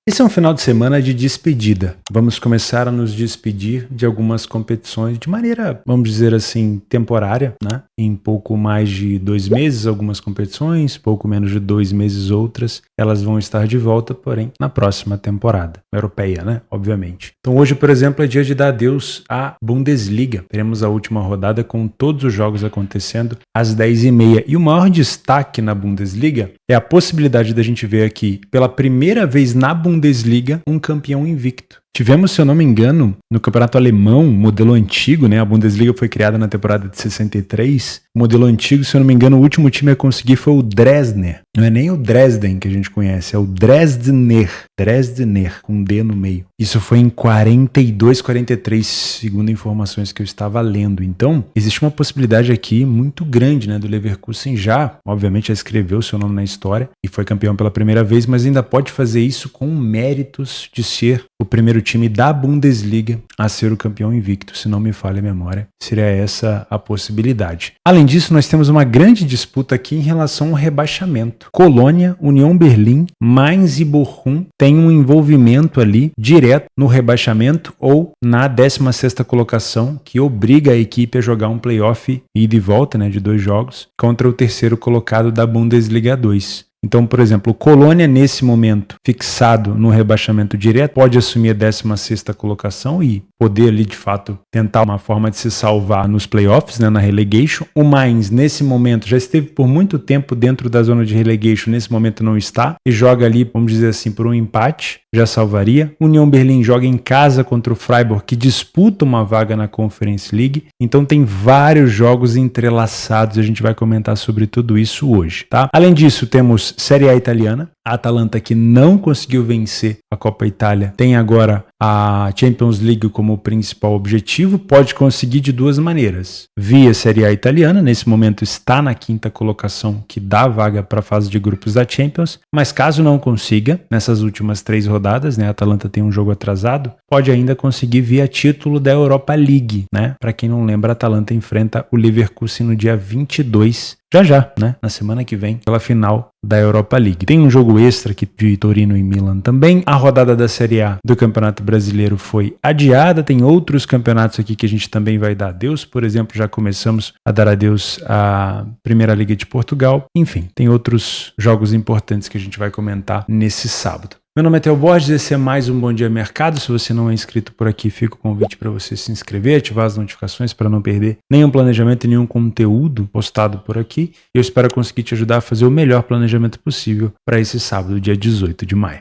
Esse é um final de semana de despedida. Vamos começar a nos despedir de algumas competições de maneira, vamos dizer assim, temporária, né? Em pouco mais de 2 meses, algumas competições, pouco menos de 2 meses outras, elas vão estar de volta, porém, na próxima temporada. Europeia, né? Obviamente. Então hoje, por exemplo, é dia de dar adeus à Bundesliga. Teremos a última rodada com todos os jogos acontecendo às 10h30. E o maior destaque na Bundesliga é a possibilidade da gente ver aqui, pela primeira vez na Bundesliga, um campeão invicto. Tivemos, se eu não me engano, no campeonato alemão, modelo antigo, né? A Bundesliga foi criada na temporada de 63. O modelo antigo, se eu não me engano, o último time a conseguir foi o Dresdner. Não é nem o Dresden que a gente conhece, é o Dresdner. Dresdner, com D no meio. Isso foi em 42, 43, segundo informações que eu estava lendo. Então, existe uma possibilidade aqui muito grande, né? Do Leverkusen já, obviamente, já escreveu seu nome na história e foi campeão pela primeira vez, mas ainda pode fazer isso com méritos de ser o primeiro time da Bundesliga a ser o campeão invicto, se não me falha a memória. Seria essa a possibilidade. Além disso, nós temos uma grande disputa aqui em relação ao rebaixamento. Colônia, União Berlim, Mainz e Bochum têm um envolvimento ali direto no rebaixamento ou na 16ª colocação, que obriga a equipe a jogar um playoff ida e volta, né, de 2 jogos, contra o terceiro colocado da Bundesliga 2. Então, por exemplo, o Colônia, nesse momento, fixado no rebaixamento direto, pode assumir a 16ª colocação e poder ali, de fato, tentar uma forma de se salvar nos playoffs, né, na relegation. O Mainz, nesse momento, já esteve por muito tempo dentro da zona de relegation, nesse momento não está, e joga ali, vamos dizer assim, por um empate, já salvaria. União Berlim joga em casa contra o Freiburg, que disputa uma vaga na Conference League. Então tem vários jogos entrelaçados, a gente vai comentar sobre tudo isso hoje, tá? Além disso, temos Série A italiana. A Atalanta, que não conseguiu vencer a Copa Itália, tem agora a Champions League como principal objetivo. Pode conseguir de 2 maneiras. Via Série A italiana, nesse momento está na 5ª colocação, que dá vaga para a fase de grupos da Champions. Mas caso não consiga, nessas últimas 3 rodadas, né, a Atalanta tem um jogo atrasado, pode ainda conseguir via título da Europa League, né? Para quem não lembra, a Atalanta enfrenta o Leverkusen no dia 22, já, né? Na semana que vem, pela final da Europa League. Tem um jogo extra aqui de Torino e Milan também. A rodada da Série A do Campeonato Brasileiro foi adiada. Tem outros campeonatos aqui que a gente também vai dar adeus. Por exemplo, já começamos a dar adeus à Primeira Liga de Portugal. Enfim, tem outros jogos importantes que a gente vai comentar nesse sábado. Meu nome é Theo Borges, esse é mais um Bom Dia Mercado. Se você não é inscrito por aqui, fica o convite para você se inscrever, ativar as notificações para não perder nenhum planejamento e nenhum conteúdo postado por aqui. Eu espero conseguir te ajudar a fazer o melhor planejamento possível para esse sábado, dia 18 de maio.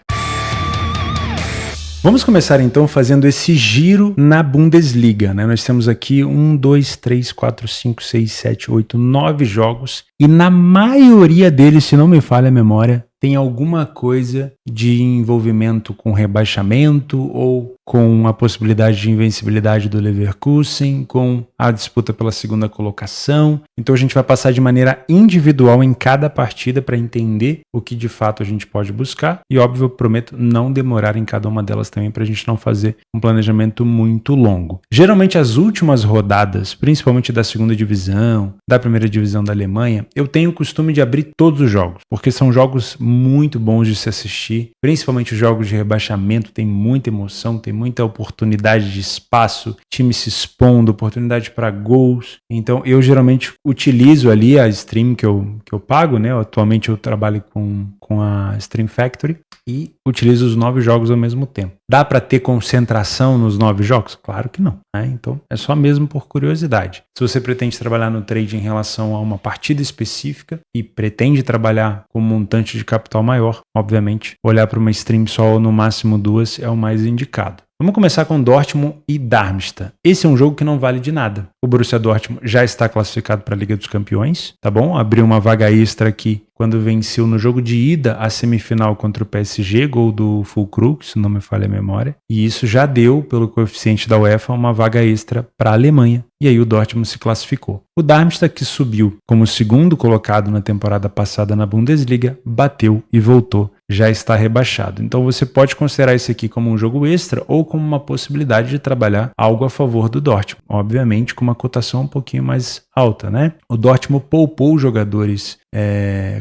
Vamos começar então fazendo esse giro na Bundesliga, né? Nós temos aqui 1, 2, 3, 4, 5, 6, 7, 8, 9 jogos e na maioria deles, se não me falha a memória, tem alguma coisa de envolvimento com rebaixamento ou com a possibilidade de invencibilidade do Leverkusen, com a disputa pela 2ª colocação. Então a gente vai passar de maneira individual em cada partida para entender o que de fato a gente pode buscar e, óbvio, eu prometo não demorar em cada uma delas também para a gente não fazer um planejamento muito longo. Geralmente as últimas rodadas, principalmente da 2ª divisão, da 1ª divisão da Alemanha, eu tenho o costume de abrir todos os jogos, porque são jogos muito bons de se assistir, principalmente os jogos de rebaixamento, tem muita emoção, tem muita oportunidade de espaço, time se expondo, oportunidade para gols. Então eu geralmente utilizo ali a stream que eu pago, né? Atualmente eu trabalho com a Stream Factory e utilizo os 9 jogos ao mesmo tempo. Dá para ter concentração nos 9 jogos? Claro que não, né? Então é só mesmo por curiosidade. Se você pretende trabalhar no trade em relação a uma partida específica e pretende trabalhar com um montante de capital maior, obviamente, olhar para uma stream só ou no máximo 2 é o mais indicado. Vamos começar com Dortmund e Darmstadt. Esse é um jogo que não vale de nada. O Borussia Dortmund já está classificado para a Liga dos Campeões, tá bom? Abriu uma vaga extra aqui quando venceu no jogo de ida a semifinal contra o PSG, gol do Füllkrug, se não me falha a memória. E isso já deu, pelo coeficiente da UEFA, uma vaga extra para a Alemanha. E aí o Dortmund se classificou. O Darmstadt, que subiu como 2º colocado na temporada passada na Bundesliga, bateu e voltou. Já está rebaixado. Então você pode considerar isso aqui como um jogo extra ou como uma possibilidade de trabalhar algo a favor do Dortmund. Obviamente com uma cotação um pouquinho mais alta, né? O Dortmund poupou jogadores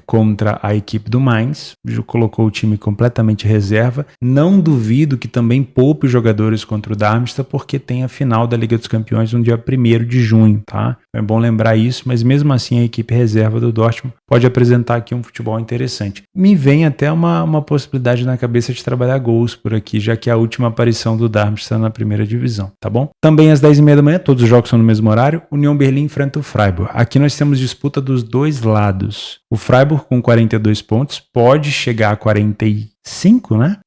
contra a equipe do Mainz, colocou o time completamente reserva. Não duvido que também poupe jogadores contra o Darmstadt, porque tem a final da Liga dos Campeões no dia 1º de junho, tá? É bom lembrar isso, mas mesmo assim a equipe reserva do Dortmund pode apresentar aqui um futebol interessante. Me vem até uma possibilidade na cabeça de trabalhar gols por aqui, já que é a última aparição do Darmstadt na primeira divisão, tá bom? Também às 10h30 da manhã, todos os jogos são no mesmo horário, União Berlim enfrenta o Freiburg. Aqui nós temos disputa dos dois lados. O Freiburg com 42 pontos pode chegar a 45, né?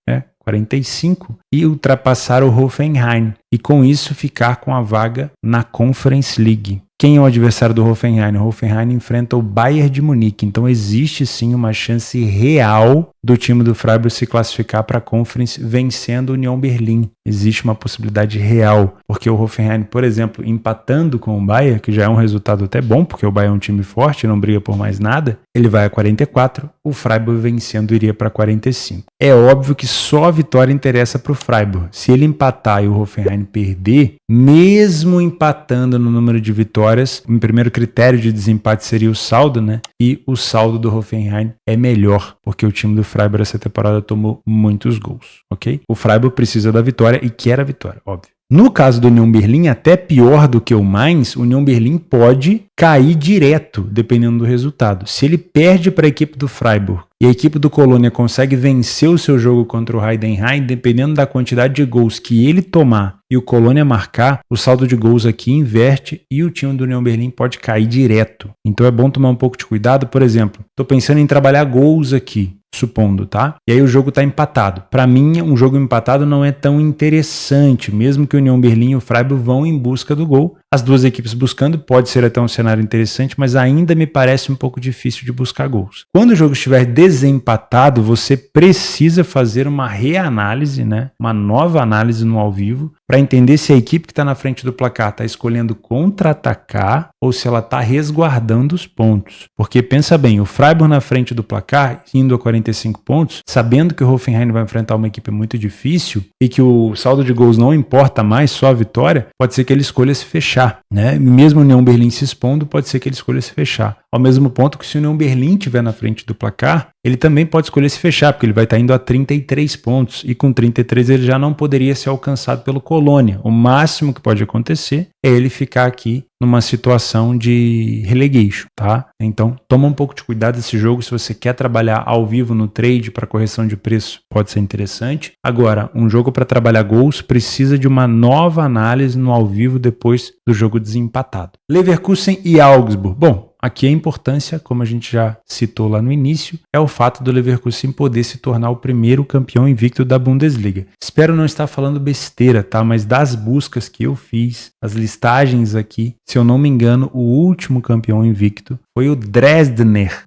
45 e ultrapassar o Hoffenheim e com isso ficar com a vaga na Conference League. Quem é o adversário do Hoffenheim? O Hoffenheim enfrenta o Bayern de Munique, então existe sim uma chance real do time do Freiburg se classificar para a Conference vencendo o União Berlim. Existe uma possibilidade real, porque o Hoffenheim, por exemplo, empatando com o Bayern, que já é um resultado até bom, porque o Bayern é um time forte, não briga por mais nada, ele vai a 44, o Freiburg vencendo iria para 45. É óbvio que só a vitória interessa para o Freiburg. Se ele empatar e o Hoffenheim perder, mesmo empatando no número de vitórias, o primeiro critério de desempate seria o saldo, né? E o saldo do Hoffenheim é melhor, porque o time do Freiburg essa temporada tomou muitos gols, ok? O Freiburg precisa da vitória e quer a vitória, óbvio. No caso do União Berlim, até pior do que o Mainz, o União Berlim pode cair direto, dependendo do resultado. Se ele perde para a equipe do Freiburg e a equipe do Colônia consegue vencer o seu jogo contra o Heidenheim, dependendo da quantidade de gols que ele tomar e o Colônia marcar, o saldo de gols aqui inverte e o time do União Berlim pode cair direto. Então é bom tomar um pouco de cuidado. Por exemplo, estou pensando em trabalhar gols aqui, supondo, tá? E aí o jogo está empatado. Para mim, um jogo empatado não é tão interessante, mesmo que o União Berlim e o Freiburg vão em busca do gol. As duas equipes buscando, pode ser até um cenário interessante, mas ainda me parece um pouco difícil de buscar gols. Quando o jogo estiver desempatado, você precisa fazer uma reanálise, né? Uma nova análise no ao vivo, para entender se a equipe que está na frente do placar está escolhendo contra-atacar ou se ela está resguardando os pontos. Porque pensa bem, o Freiburg na frente do placar, indo a 45 pontos, sabendo que o Hoffenheim vai enfrentar uma equipe muito difícil e que o saldo de gols não importa mais, só a vitória, pode ser que ele escolha se fechar, né? Mesmo o União Berlim se expondo, pode ser que ele escolha se fechar. Ao mesmo ponto que se o União Berlim estiver na frente do placar, ele também pode escolher se fechar, porque ele vai estar indo a 33 pontos, e com 33 ele já não poderia ser alcançado pelo Colônia. O máximo que pode acontecer é ele ficar aqui numa situação de relegation, tá? Então, toma um pouco de cuidado desse jogo. Se você quer trabalhar ao vivo no trade para correção de preço, pode ser interessante. Agora, um jogo para trabalhar gols precisa de uma nova análise no ao vivo depois do jogo desempatado. Leverkusen e Augsburg. Bom, aqui a importância, como a gente já citou lá no início, é o fato do Leverkusen poder se tornar o primeiro campeão invicto da Bundesliga. Espero não estar falando besteira, tá? Mas das buscas que eu fiz, as listagens aqui, se eu não me engano, o último campeão invicto foi o Dresdner.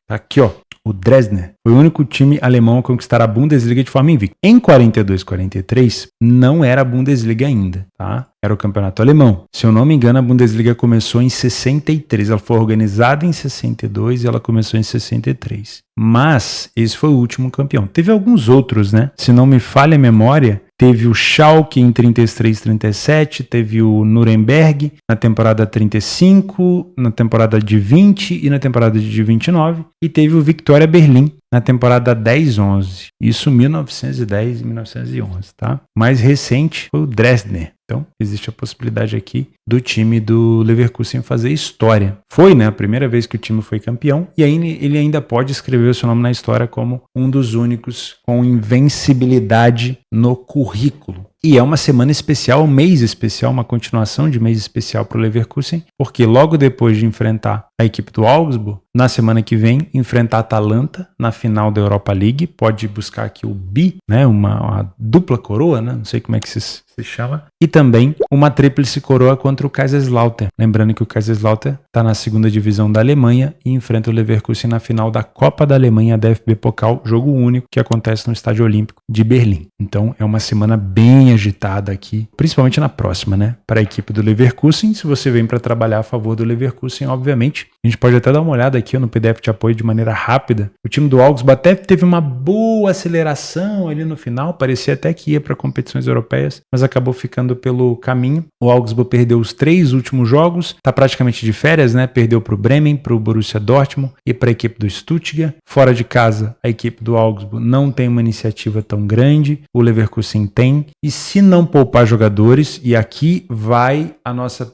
Tá aqui, ó. O Dresdner foi o único time alemão a conquistar a Bundesliga de forma invicta. Em 42-43, não era a Bundesliga ainda, tá? Era o campeonato alemão. Se eu não me engano, a Bundesliga começou em 63. Ela foi organizada em 62 e ela começou em 63. Mas esse foi o último campeão. Teve alguns outros, né? Se não me falha a memória, teve o Schalke em 33-37, teve o Nuremberg na temporada 35, na temporada de 20 e na temporada de 29, e teve o Victoria Berlim na temporada 10-11. Isso 1910 e 1911, tá? Mais recente foi o Dresdner. Então, existe a possibilidade aqui do time do Leverkusen fazer história. Foi, né, a primeira vez que o time foi campeão, e aí ele ainda pode escrever o seu nome na história como um dos únicos com invencibilidade no currículo. E é uma semana especial, um mês especial, uma continuação de mês especial para o Leverkusen, porque logo depois de enfrentar a equipe do Augsburg, na semana que vem, enfrentar a Atalanta na final da Europa League, pode buscar aqui o bi, né, uma dupla coroa, né, não sei como é que se chama, e também uma tríplice coroa contra o Kaiserslautern. Lembrando que o Kaiserslautern está na segunda divisão da Alemanha e enfrenta o Leverkusen na final da Copa da Alemanha, da DFB Pokal, jogo único que acontece no Estádio Olímpico de Berlim. Então é uma semana bem agitada aqui, principalmente na próxima, né, para a equipe do Leverkusen. Se você vem para trabalhar a favor do Leverkusen, obviamente, a gente pode até dar uma olhada aqui no PDF de apoio de maneira rápida. O time do Augsburg até teve uma boa aceleração ali no final, parecia até que ia para competições europeias, mas acabou ficando pelo caminho. O Augsburg perdeu os 3 últimos jogos, tá praticamente de férias, né? Perdeu para o Bremen, para o Borussia Dortmund e para a equipe do Stuttgart. Fora de casa, a equipe do Augsburg não tem uma iniciativa tão grande, o Leverkusen tem, e se não poupar jogadores, e aqui vai o nosso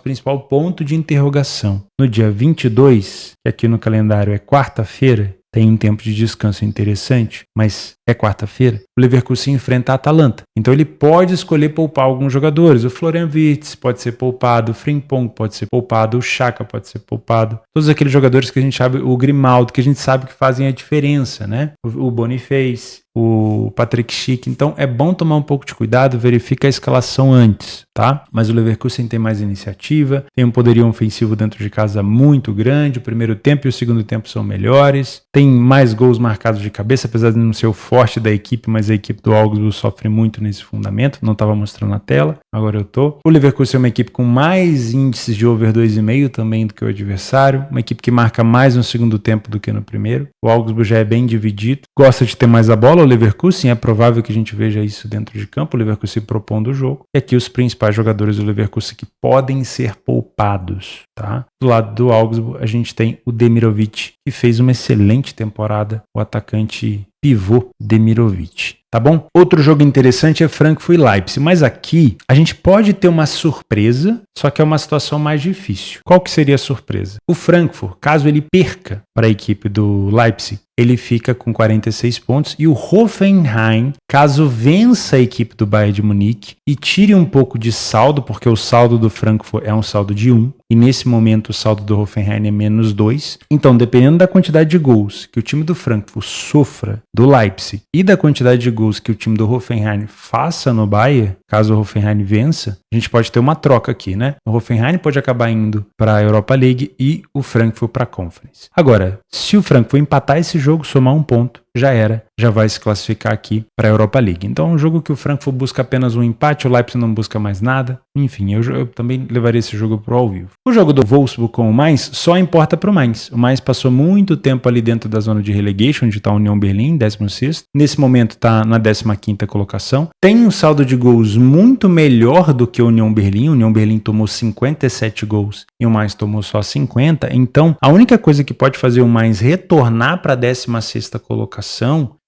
principal ponto de interrogação. No dia 22, que aqui no calendário é quarta-feira, tem um tempo de descanso interessante, mas é quarta-feira, o Leverkusen enfrenta a Atalanta. Então ele pode escolher poupar alguns jogadores. O Florian Wirtz pode ser poupado, o Frimpong pode ser poupado, o Xhaka pode ser poupado. Todos aqueles jogadores que a gente sabe, o Grimaldo, que a gente sabe que fazem a diferença, né? O Boniface, o Patrick Schick. Então é bom tomar um pouco de cuidado, verifica a escalação antes, tá? Mas o Leverkusen tem mais iniciativa, tem um poderio ofensivo dentro de casa muito grande, o primeiro tempo e o segundo tempo são melhores, tem mais gols marcados de cabeça, apesar de não ser o forte da equipe, mas a equipe do Augsburg sofre muito nesse fundamento, não estava mostrando na tela, agora eu tô. O Leverkusen é uma equipe com mais índices de over 2,5 também do que o adversário, uma equipe que marca mais no segundo tempo do que no primeiro. O Augsburg já é bem dividido, gosta de ter mais a bola. O Leverkusen, é provável que a gente veja isso dentro de campo, o Leverkusen propondo o jogo. E aqui os principais jogadores do Leverkusen que podem ser poupados, tá? Do lado do Augsburg, a gente tem o Demirovic, que fez uma excelente temporada, o atacante pivô Demirovic. Tá bom? Outro jogo interessante é Frankfurt e Leipzig, mas aqui a gente pode ter uma surpresa, só que é uma situação mais difícil. Qual que seria a surpresa? O Frankfurt, caso ele perca para a equipe do Leipzig, ele fica com 46 pontos, e o Hoffenheim, caso vença a equipe do Bayern de Munique e tire um pouco de saldo, porque o saldo do Frankfurt é um saldo de 1, e nesse momento o saldo do Hoffenheim é menos 2, então dependendo da quantidade de gols que o time do Frankfurt sofra do Leipzig e da quantidade de gols que o time do Hoffenheim faça no Bayern, caso o Hoffenheim vença, a gente pode ter uma troca aqui, né? O Hoffenheim pode acabar indo para a Europa League e o Frankfurt para a Conference. Agora, se o Frankfurt empatar esse jogo, somar um ponto, já era, já vai se classificar aqui para a Europa League. Então é um jogo que o Frankfurt busca apenas um empate, o Leipzig não busca mais nada. Enfim, eu também levaria esse jogo para o ao vivo. O jogo do Wolfsburg com o Mainz só importa para o Mainz. O Mainz passou muito tempo ali dentro da zona de relegation, onde está a Union Berlin, 16º. Nesse momento está na 15ª colocação. Tem um saldo de gols muito melhor do que a Union Berlin. O Union Berlin tomou 57 gols e o Mainz tomou só 50. Então, a única coisa que pode fazer o Mainz retornar para a 16ª colocação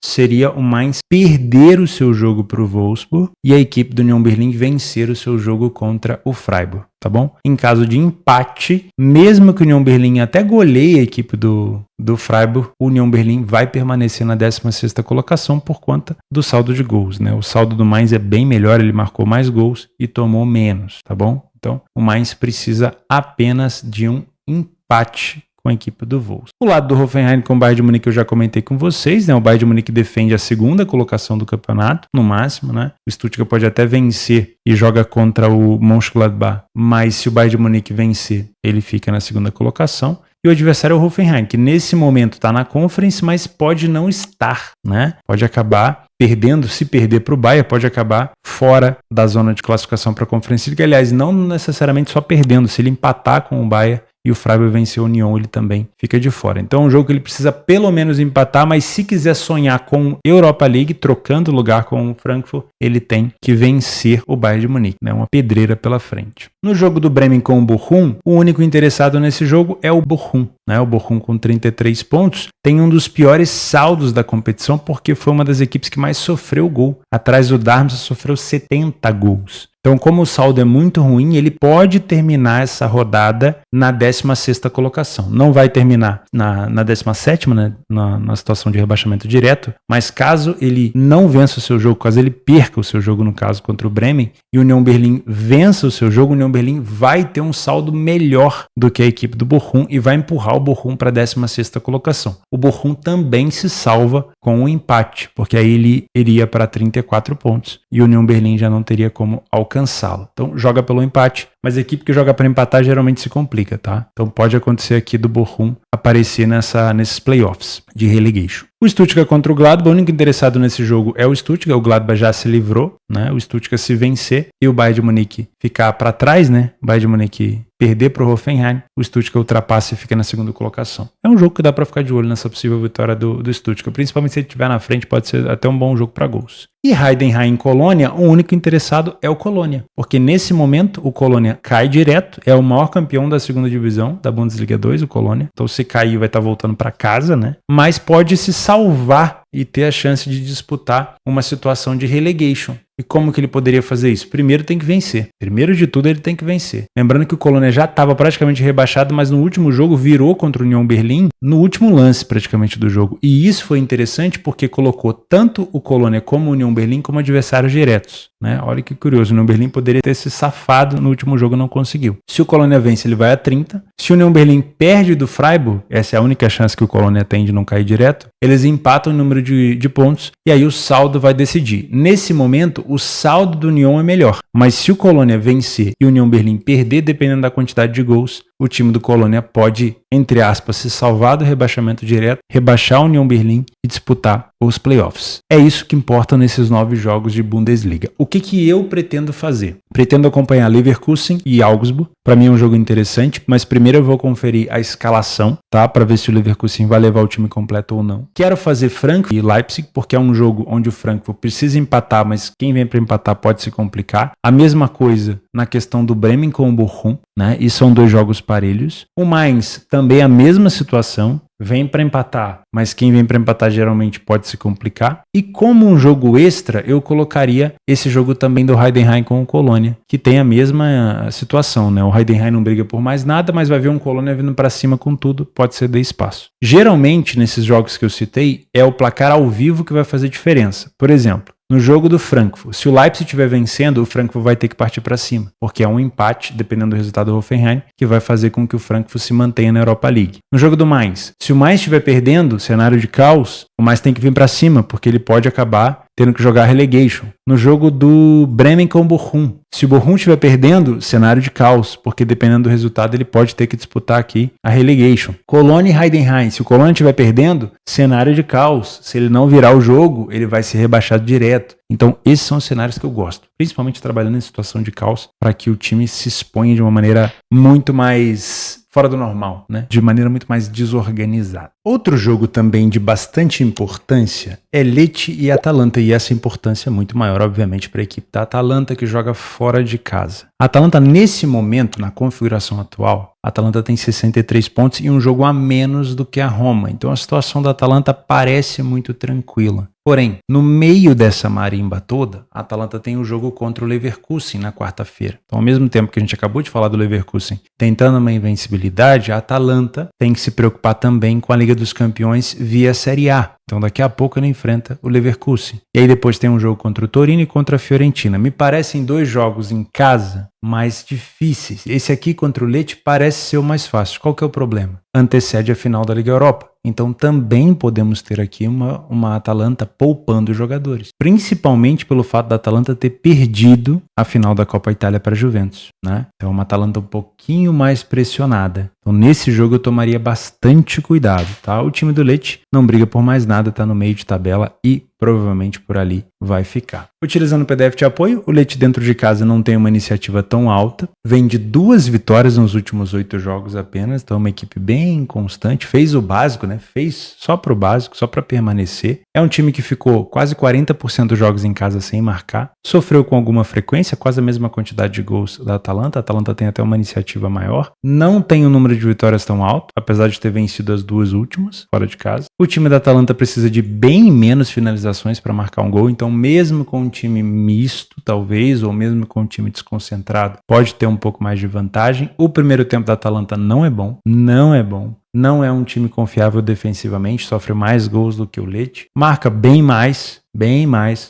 seria o Mainz perder o seu jogo para o Wolfsburg e a equipe do Union Berlin vencer o seu jogo contra o Freiburg, tá bom? Em caso de empate, mesmo que o Union Berlin até goleie a equipe do Freiburg, o Union Berlin vai permanecer na 16ª colocação por conta do saldo de gols, né? O saldo do Mainz é bem melhor, ele marcou mais gols e tomou menos, tá bom? Então, o Mainz precisa apenas de um empate com a equipe do Wolfsburg. O lado do Hoffenheim com o Bayern de Munique eu já comentei com vocês, né? O Bayern de Munique defende a 2ª colocação do campeonato, no máximo, né? O Stuttgart pode até vencer e joga contra o Mönchengladbach, mas se o Bayern de Munique vencer, ele fica na 2ª colocação. E o adversário é o Hoffenheim, que nesse momento está na Conference, mas pode não estar, né? Pode acabar perdendo, se perder para o Bayern, pode acabar fora da zona de classificação para a Conference League. Aliás, não necessariamente só perdendo, se ele empatar com o Bayern e o Freiburg vencer o Union, ele também fica de fora. Então é um jogo que ele precisa pelo menos empatar, mas se quiser sonhar com Europa League, trocando lugar com o Frankfurt, ele tem que vencer o Bayern de Munique, né? Uma pedreira pela frente. No jogo do Bremen com o Bochum, o único interessado nesse jogo é o Bochum, né? O Bochum com 33 pontos tem um dos piores saldos da competição, porque foi uma das equipes que mais sofreu gol. Atrás do Darmstadt sofreu 70 gols. Então, como o saldo é muito ruim, ele pode terminar essa rodada na 16ª colocação. Não vai terminar na 17ª, né, na situação de rebaixamento direto, mas caso ele não vença o seu jogo, caso ele perca o seu jogo, no caso, contra o Bremen, e o Union Berlin vença o seu jogo, o Union Berlin vai ter um saldo melhor do que a equipe do Bochum e vai empurrar o Bochum para a 16ª colocação. O Bochum também se salva com um empate, porque aí ele iria para 34 pontos e o Union Berlin já não teria como alcançá-lo. Então joga pelo empate, mas a equipe que joga para empatar geralmente se complica, tá? Então pode acontecer aqui do Bochum aparecer nesses playoffs de relegation. O Stuttgart contra o Gladbach, o único interessado nesse jogo é o Stuttgart, o Gladbach já se livrou, né? O Stuttgart se vencer e o Bayern de Munique ficar para trás, né? O Bayern de Munique perder para o Hoffenheim, o Stuttgart ultrapassa e fica na segunda colocação. É um jogo que dá para ficar de olho nessa possível vitória do Stuttgart, principalmente se ele estiver na frente, pode ser até um bom jogo para gols. E Heidenheim em Colônia, o único interessado é o Colônia, porque nesse momento o Colônia cai direto, é o maior campeão da segunda divisão da Bundesliga 2, o Colônia, então se cair vai estar voltando para casa, né? Mas pode se salvar e ter a chance de disputar uma situação de relegation. E como que ele poderia fazer isso? Primeiro tem que vencer. Primeiro de tudo ele tem que vencer. Lembrando que o Colônia já estava praticamente rebaixado, mas no último jogo virou contra o Union Berlin, no último lance praticamente do jogo. E isso foi interessante porque colocou tanto o Colônia como o Union Berlin como adversários diretos. Né? Olha que curioso, o Union Berlin poderia ter se safado no último jogo, não conseguiu. Se o Colônia vence, ele vai a 30. Se o Union Berlin perde do Freiburg, essa é a única chance que o Colônia tem de não cair direto, eles empatam o número de pontos e aí o saldo vai decidir. Nesse momento, o saldo do Union é melhor, mas se o Colônia vencer e o Union Berlin perder, dependendo da quantidade de gols, o time do Colônia pode, entre aspas, se salvar do rebaixamento direto, rebaixar o Union Berlin e disputar os playoffs. É isso que importa nesses 9 jogos de Bundesliga. O que eu pretendo fazer? Pretendo acompanhar Leverkusen e Augsburg. Para mim é um jogo interessante, mas primeiro eu vou conferir a escalação, tá? Para ver se o Leverkusen vai levar o time completo ou não. Quero fazer Frankfurt e Leipzig, porque é um jogo onde o Frankfurt precisa empatar, mas quem vem para empatar pode se complicar. A mesma coisa na questão do Bremen com o Bochum, né? E são 2 jogos parelhos. O Mainz também a mesma situação. Vem para empatar, mas quem vem para empatar geralmente pode se complicar. E como um jogo extra, eu colocaria esse jogo também do Heidenheim com o Colônia, que tem a mesma situação, né? O Heidenheim não briga por mais nada, mas vai ver um Colônia vindo para cima com tudo, pode ceder espaço. Geralmente, nesses jogos que eu citei, é o placar ao vivo que vai fazer diferença. Por exemplo, no jogo do Frankfurt, se o Leipzig estiver vencendo, o Frankfurt vai ter que partir para cima, porque é um empate, dependendo do resultado do Hoffenheim, que vai fazer com que o Frankfurt se mantenha na Europa League. No jogo do Mainz, se o Mainz estiver perdendo, cenário de caos, o Mainz tem que vir para cima, porque ele pode acabar tendo que jogar relegation. No jogo do Bremen com o Bochum, se o Bochum estiver perdendo, cenário de caos, porque dependendo do resultado ele pode ter que disputar aqui a relegation. Colônia e Heidenheim, se o Colônia estiver perdendo, cenário de caos. Se ele não virar o jogo, ele vai ser rebaixado direto. Então, esses são os cenários que eu gosto, principalmente trabalhando em situação de caos, para que o time se exponha de uma maneira muito mais fora do normal, né? De maneira muito mais desorganizada. Outro jogo também de bastante importância é Lecce e Atalanta, e essa importância é muito maior, obviamente, para a equipe da Atalanta, que joga fora de casa. A Atalanta, nesse momento, na configuração atual, a Atalanta tem 63 pontos e um jogo a menos do que a Roma. Então a situação da Atalanta parece muito tranquila. Porém, no meio dessa marimba toda, a Atalanta tem o jogo contra o Leverkusen na quarta-feira. Então, ao mesmo tempo que a gente acabou de falar do Leverkusen tentando uma invencibilidade, a Atalanta tem que se preocupar também com a Liga dos Campeões via Série A. Então daqui a pouco ele enfrenta o Leverkusen. E aí depois tem um jogo contra o Torino e contra a Fiorentina. Me parecem 2 jogos em casa mais difíceis. Esse aqui contra o Lecce parece ser o mais fácil. Qual que é o problema? Antecede a final da Liga Europa. Então também podemos ter aqui uma Atalanta poupando jogadores. Principalmente pelo fato da Atalanta ter perdido a final da Copa Itália para a Juventus, né? Então uma Atalanta um pouquinho mais pressionada. Então nesse jogo eu tomaria bastante cuidado, tá? O time do Lecce não briga por mais nada, tá no meio de tabela e provavelmente por ali vai ficar. Utilizando o PDF de apoio, o Lecce dentro de casa não tem uma iniciativa tão alta, vem de 2 vitórias nos últimos 8 jogos apenas, então é uma equipe bem constante, fez o básico, né? Fez só pro básico, só para permanecer. É um time que ficou quase 40% dos jogos em casa sem marcar, sofreu com alguma frequência, quase a mesma quantidade de gols da Atalanta. A Atalanta tem até uma iniciativa maior, não tem um número de vitórias tão alto, apesar de ter vencido as 2 últimas fora de casa. O time da Atalanta precisa de bem menos finalizações para marcar um gol, então mesmo com um time misto, talvez, ou mesmo com um time desconcentrado, pode ter um pouco mais de vantagem. O primeiro tempo da Atalanta não é bom, não é um time confiável defensivamente, sofre mais gols do que o Lecce, marca bem mais,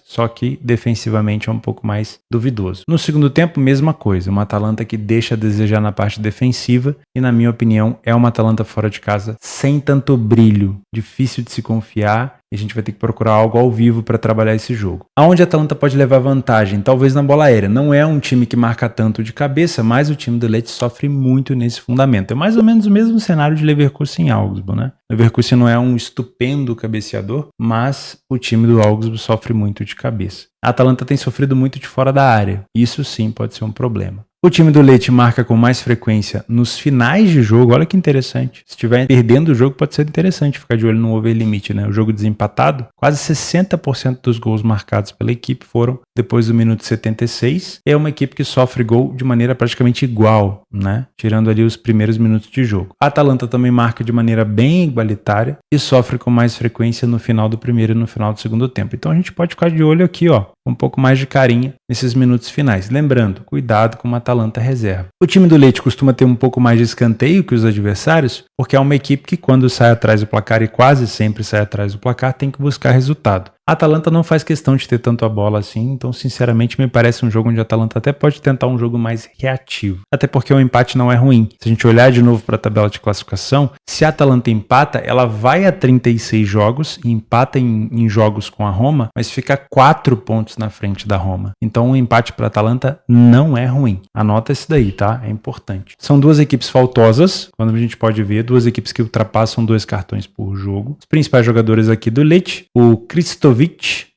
só que defensivamente é um pouco mais duvidoso. No segundo tempo, mesma coisa, uma Atalanta que deixa a desejar na parte defensiva e, na minha opinião, é uma Atalanta fora de casa sem tanto brilho, difícil de se confiar. A gente vai ter que procurar algo ao vivo para trabalhar esse jogo. Aonde a Atalanta pode levar vantagem? Talvez na bola aérea. Não é um time que marca tanto de cabeça, mas o time do Lecce sofre muito nesse fundamento. É mais ou menos o mesmo cenário de Leverkusen e Augsburg, né? Leverkusen não é um estupendo cabeceador, mas o time do Augsburg sofre muito de cabeça. A Atalanta tem sofrido muito de fora da área. Isso sim pode ser um problema. O time do Leite marca com mais frequência nos finais de jogo. Olha que interessante. Se estiver perdendo o jogo, pode ser interessante ficar de olho no over limit, né? O jogo desempatado, quase 60% dos gols marcados pela equipe foram depois do minuto 76. É uma equipe que sofre gol de maneira praticamente igual, né? Tirando ali os primeiros minutos de jogo. A Atalanta também marca de maneira bem igualitária e sofre com mais frequência no final do primeiro e no final do segundo tempo. Então a gente pode ficar de olho aqui, ó, um pouco mais de carinho nesses minutos finais. Lembrando, cuidado com uma Atalanta reserva. O time do Leite costuma ter um pouco mais de escanteio que os adversários, porque é uma equipe que quando sai atrás do placar, e quase sempre sai atrás do placar, tem que buscar resultado. A Atalanta não faz questão de ter tanto a bola assim, então sinceramente me parece um jogo onde a Atalanta até pode tentar um jogo mais reativo. Até porque o empate não é ruim. Se a gente olhar de novo para a tabela de classificação, se a Atalanta empata, ela vai a 36 jogos e empata em jogos com a Roma, mas fica 4 pontos na frente da Roma. Então um empate para a Atalanta não é ruim. Anota isso daí, tá? É importante. São duas equipes faltosas, quando a gente pode ver, duas equipes que ultrapassam 2 cartões por jogo. Os principais jogadores aqui do Leite, o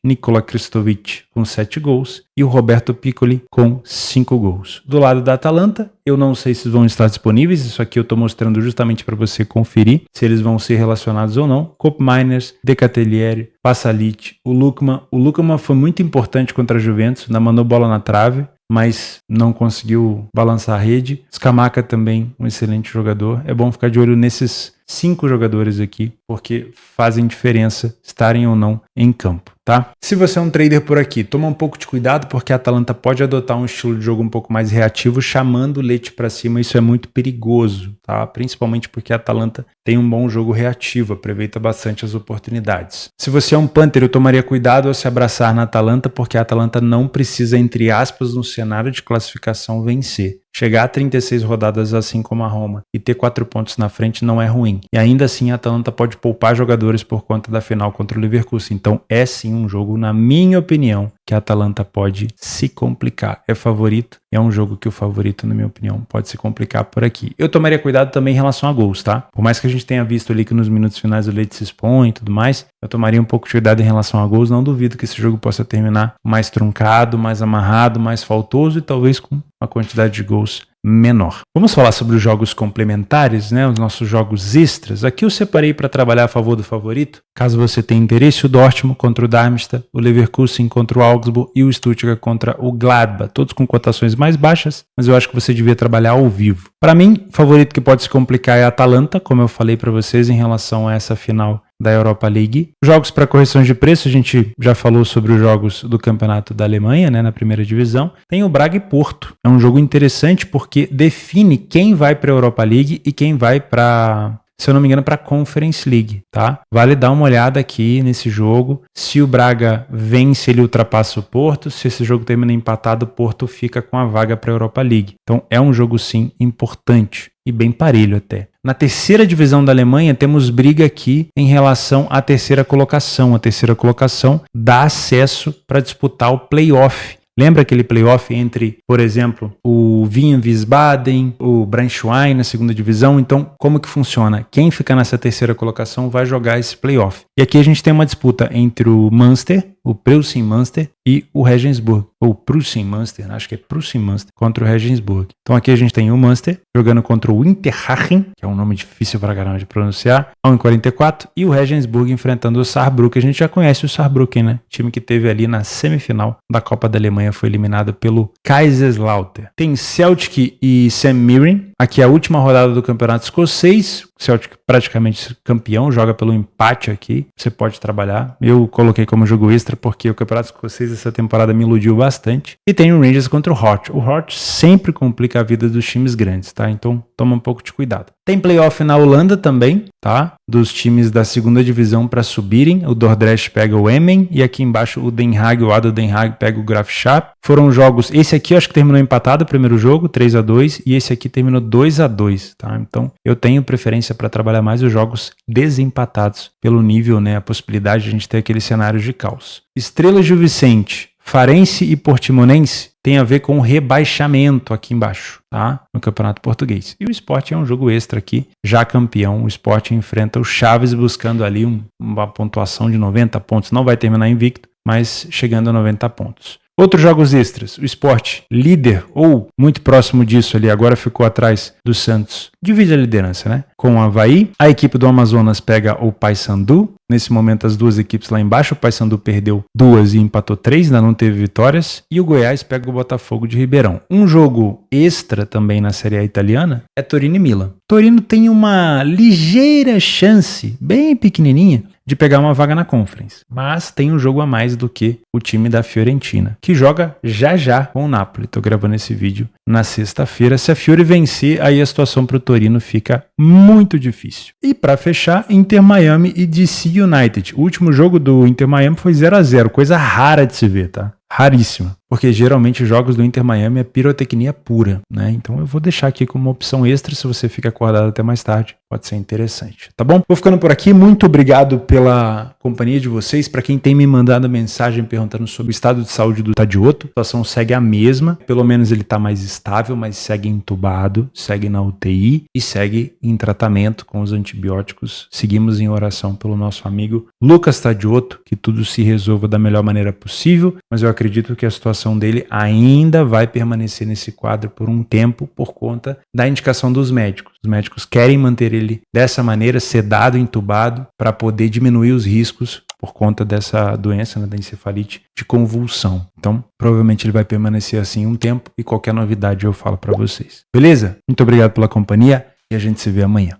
Nikola Kristovic com 7 gols e o Roberto Piccoli com 5 gols. Do lado da Atalanta, eu não sei se vão estar disponíveis, isso aqui eu estou mostrando justamente para você conferir se eles vão ser relacionados ou não. Koopmeiners, De Ketelaere, Pasalic, o Lukman. O Lukman foi muito importante contra a Juventus, ainda mandou bola na trave, mas não conseguiu balançar a rede. Scamacca também, um excelente jogador. É bom ficar de olho nesses 5 jogadores aqui, porque fazem diferença estarem ou não em campo, tá? Se você é um trader por aqui, toma um pouco de cuidado, porque a Atalanta pode adotar um estilo de jogo um pouco mais reativo, chamando o Leite para cima. Isso é muito perigoso, tá? Principalmente porque a Atalanta tem um bom jogo reativo, aproveita bastante as oportunidades. Se você é um punter, eu tomaria cuidado ao se abraçar na Atalanta, porque a Atalanta não precisa, entre aspas, no cenário de classificação, vencer. Chegar a 36 rodadas assim como a Roma e ter 4 pontos na frente não é ruim. E ainda assim a Atalanta pode poupar jogadores por conta da final contra o Leverkusen. Então é sim um jogo, na minha opinião, que a Atalanta pode se complicar. É favorito, é um jogo que o favorito, na minha opinião, pode se complicar por aqui. Eu tomaria cuidado também em relação a gols, tá? Por mais que a gente tenha visto ali que nos minutos finais o Leite se expõe e tudo mais, eu tomaria um pouco de cuidado em relação a gols. Não duvido que esse jogo possa terminar mais truncado, mais amarrado, mais faltoso e talvez com uma quantidade de gols menor. Vamos falar sobre os jogos complementares, né? Os nossos jogos extras. Aqui eu separei para trabalhar a favor do favorito. Caso você tenha interesse, o Dortmund contra o Darmstadt, o Leverkusen contra o Augsburg e o Stuttgart contra o Gladbach. Todos com cotações mais baixas, mas eu acho que você devia trabalhar ao vivo. Para mim, o favorito que pode se complicar é a Atalanta, como eu falei para vocês em relação a essa final da Europa League. Jogos para correções de preço, a gente já falou sobre os jogos do campeonato da Alemanha, né, na primeira divisão. Tem o Braga e Porto. É um jogo interessante porque define quem vai para a Europa League e quem vai para, se eu não me engano, para a Conference League, tá? Vale dar uma olhada aqui nesse jogo. Se o Braga vence, ele ultrapassa o Porto. Se esse jogo termina empatado, o Porto fica com a vaga para a Europa League. Então é um jogo sim importante e bem parelho até. Na terceira divisão da Alemanha, temos briga aqui em relação à terceira colocação. A terceira colocação dá acesso para disputar o play-off. Lembra aquele playoff entre, por exemplo, o Wien Wiesbaden, o Braunschweig na segunda divisão? Então, como que funciona? Quem ficar nessa terceira colocação vai jogar esse playoff. E aqui a gente tem uma disputa entre o Münster, o Preußen Münster e o Regensburg, ou Preußen Münster, acho que é Preußen Münster, contra o Regensburg. Então aqui a gente tem o Münster jogando contra o Interhachen, que é um nome difícil pra caramba de pronunciar, 1,44, e o Regensburg enfrentando o Saarbrücken. A gente já conhece o Saarbrücken, né? Time que teve ali na semifinal da Copa da Alemanha, foi eliminado pelo Kaiserslautern. Tem Celtic e St. Mirren, aqui é a última rodada do campeonato escocês. Celtic praticamente campeão, joga pelo empate aqui, você pode trabalhar. Eu coloquei como jogo extra porque o campeonato escocês essa temporada me iludiu bastante. E tem o Rangers contra o Hearts. O Hearts sempre complica a vida dos times grandes, tá? Então toma um pouco de cuidado. Tem playoff na Holanda também, tá? Dos times da segunda divisão para subirem. O Dordrecht pega o Emmen e aqui embaixo o Den Haag, o ADO Den Haag pega o Graafschap. Foram jogos, esse aqui eu acho que terminou empatado o primeiro jogo, 3-2, e esse aqui terminou 2-2, tá? Então eu tenho preferência para trabalhar mais os jogos desempatados pelo nível, né? A possibilidade de a gente ter aqueles cenários de caos. Estrela Gil Vicente, Farense e Portimonense tem a ver com o rebaixamento aqui embaixo, tá? No Campeonato Português. E o Sport é um jogo extra aqui, já campeão. O Sport enfrenta o Chaves buscando ali uma pontuação de 90 pontos. Não vai terminar invicto, mas chegando a 90 pontos. Outros jogos extras. O Sport, líder ou muito próximo disso ali, agora ficou atrás do Santos. Divide a liderança, né? Com o Avaí. A equipe do Amazonas pega o Paysandu. Nesse momento, as duas equipes lá embaixo. O Paysandu perdeu 2 e empatou 3, ainda não teve vitórias. E o Goiás pega o Botafogo de Ribeirão. Um jogo extra também na Série A italiana é Torino e Milan. Torino tem uma ligeira chance, bem pequenininha, de pegar uma vaga na Conference. Mas tem um jogo a mais do que o time da Fiorentina, que joga já com o Napoli. Tô gravando esse vídeo na sexta-feira. Se a Fiore vencer, aí a situação pro Torino fica muito difícil. E para fechar, Inter Miami e DC United. O último jogo do Inter Miami foi 0-0, coisa rara de se ver, tá? Raríssima, porque geralmente os jogos do Inter Miami é pirotecnia pura, né? Então eu vou deixar aqui como uma opção extra, se você fica acordado até mais tarde, pode ser interessante, tá bom? Vou ficando por aqui, muito obrigado pela companhia de vocês. Para quem tem me mandado mensagem perguntando sobre o estado de saúde do Tadioto, a situação segue a mesma, pelo menos ele tá mais estável, mas segue entubado, segue na UTI e segue em tratamento com os antibióticos. Seguimos em oração pelo nosso amigo Lucas Tadioto, que tudo se resolva da melhor maneira possível, mas eu acredito que a situação dele ainda vai permanecer nesse quadro por um tempo por conta da indicação dos médicos. Os médicos querem manter ele dessa maneira, sedado, entubado, para poder diminuir os riscos por conta dessa doença, né, da encefalite de convulsão. Então, provavelmente ele vai permanecer assim um tempo e qualquer novidade eu falo para vocês. Beleza? Muito obrigado pela companhia e a gente se vê amanhã.